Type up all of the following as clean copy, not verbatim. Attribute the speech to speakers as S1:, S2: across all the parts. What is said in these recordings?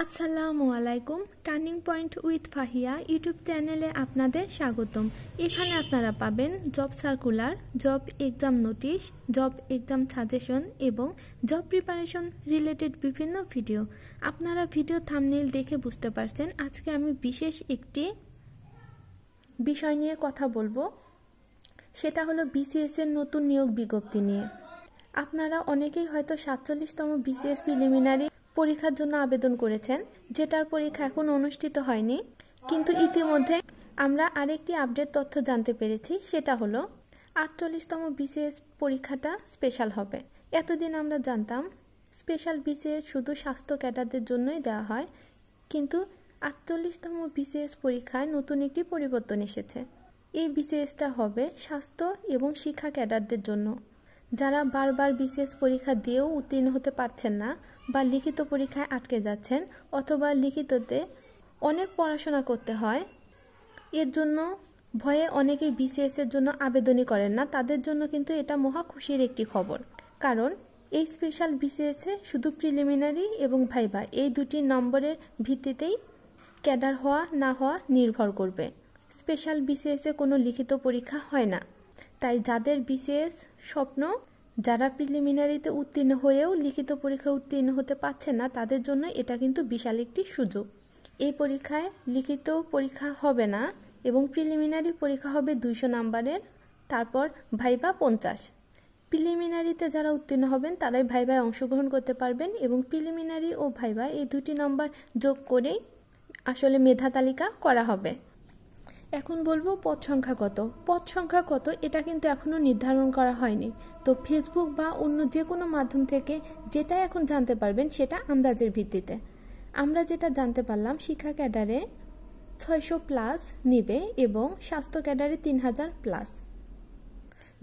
S1: আসসালামু আলাইকুম। Turning point with Fahia YouTube চ্যানেলে আপনাদের স্বাগতম। এখানে আপনারা পাবেন job circular, job exam notice, job exam suggestion এবং জব প্রিপারেশন রিলেটেড বিভিন্ন ভিডিও। আপনারা ভিডিও থাম্বনেইল দেখে বুঝতে পারছেন আজকে আমি বিশেষ একটি বিষয় নিয়ে কথা বলবো। সেটা হলো বিসিএস এর নতুন নিয়োগ বিজ্ঞপ্তি নিয়ে। আপনারা অনেকেই হয়তো 47তম বিসিএস প্রিলিমিনারি পরীক্ষার জন্য আবেদন করেছেন, যেটার পরীক্ষা এখন অনুষ্ঠিত হয়নি, কিন্তু ইতিমধ্যে আমরা আরেকটি আপডেট তথ্য জানতে পেরেছি। সেটা হলো 48তম বিসিএস পরীক্ষাটা স্পেশাল হবে। এতদিন আমরা জানতাম স্পেশাল বিসিএস শুধু স্বাস্থ্য ক্যাডারদের জন্যই দেওয়া হয়, কিন্তু 48তম বিসিএস পরীক্ষায় নতুন একটি পরিবর্তন এসেছে। এই বিসিএসটা হবে স্বাস্থ্য এবং শিক্ষা ক্যাডারদের জন্য। যারা বারবার বিসিএস পরীক্ষা দিয়েও উত্তীর্ণ হতে পারছেন না বা লিখিত পরীক্ষায় আটকে যাচ্ছেন অথবা লিখিততে অনেক পড়াশোনা করতে হয়, এর জন্য ভয়ে অনেকেই বিসিএস এর জন্য আবেদনই করেন না। তাদের জন্য কিন্তু এটা মহা খুশির একটি খবর, কারণ এই স্পেশাল বিসিএসে শুধু প্রিলিমিনারি এবং ভাইভা এই দুটি নম্বরের ভিত্তিতেই ক্যাডার হওয়া না হওয়া নির্ভর করবে। স্পেশাল বিসিএসে কোনো লিখিত পরীক্ষা হয় না। তাই যাদের বিসিএস স্বপ্ন, যারা প্রিলিমিনারিতে উত্তীর্ণ হয়েও লিখিত পরীক্ষা উত্তীর্ণ হতে পারছেন না, তাদের জন্য এটা কিন্তু বিশাল একটি সুযোগ। এই পরীক্ষায় লিখিত পরীক্ষা হবে না এবং প্রিলিমিনারি পরীক্ষা হবে 200 নাম্বারের, তারপর ভাইভা 50। প্রিলিমিনারিতে যারা উত্তীর্ণ হবেন তারাই ভাইভায় অংশগ্রহণ করতে পারবেন এবং প্রিলিমিনারি ও ভাইভা এই দুটি নাম্বার যোগ করেই আসলে মেধা তালিকা করা হবে। এখন বলবো পদ সংখ্যা কত। পদ সংখ্যা কত এটা কিন্তু এখনো নির্ধারণ করা হয়নি। তো ফেসবুক বা অন্য যে কোনো মাধ্যম থেকে যেটা এখন জানতে পারবেন সেটা আন্দাজের ভিত্তিতে। আমরা যেটা জানতে পারলাম, শিক্ষা ক্যাডারে 600+ নিবে এবং স্বাস্থ্য ক্যাডারে 3000+।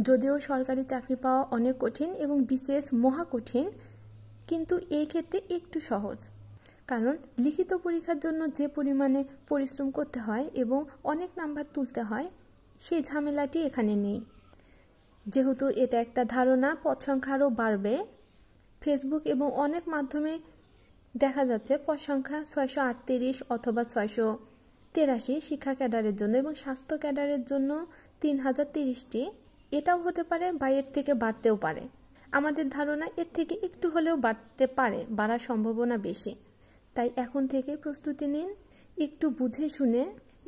S1: যদিও সরকারি চাকরি পাওয়া অনেক কঠিন এবং বিসিএস মহা কঠিন, কিন্তু এই ক্ষেত্রে একটু সহজ, কারণ লিখিত পরীক্ষার জন্য যে পরিমাণে পরিশ্রম করতে হয় এবং অনেক নাম্বার তুলতে হয়, সেই ঝামেলাটি এখানে নেই। যেহেতু এটা একটা ধারণা, পদ সংখ্যা আরও বাড়বে। ফেসবুক এবং অনেক মাধ্যমে দেখা যাচ্ছে পদ সংখ্যা 638 অথবা 683 শিক্ষা ক্যাডারের জন্য এবং স্বাস্থ্য ক্যাডারের জন্য 3030টি। এটাও হতে পারে বা এর থেকে বাড়তেও পারে। আমাদের ধারণা এর থেকে একটু হলেও বাড়তে পারে, বাড়ার সম্ভাবনা বেশি। তাই এখন থেকে প্রস্তুতি নিন, একটু বুঝে শুনে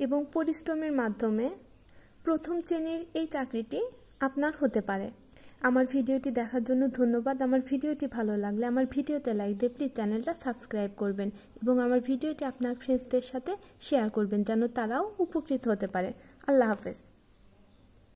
S1: এবং পরিশ্রমের মাধ্যমে প্রথম শ্রেণীর এই চাকরিটি আপনার হতে পারে। আমার ভিডিওটি দেখার জন্য ধন্যবাদ। আমার ভিডিওটি ভালো লাগলে আমার ভিডিওতে লাইক দিয়ে প্লিজ চ্যানেলটা সাবস্ক্রাইব করবেন এবং আমার ভিডিওটি আপনার ফ্রেন্ডসদের সাথে শেয়ার করবেন যেন তারাও উপকৃত হতে পারে। আল্লাহ হাফেজ।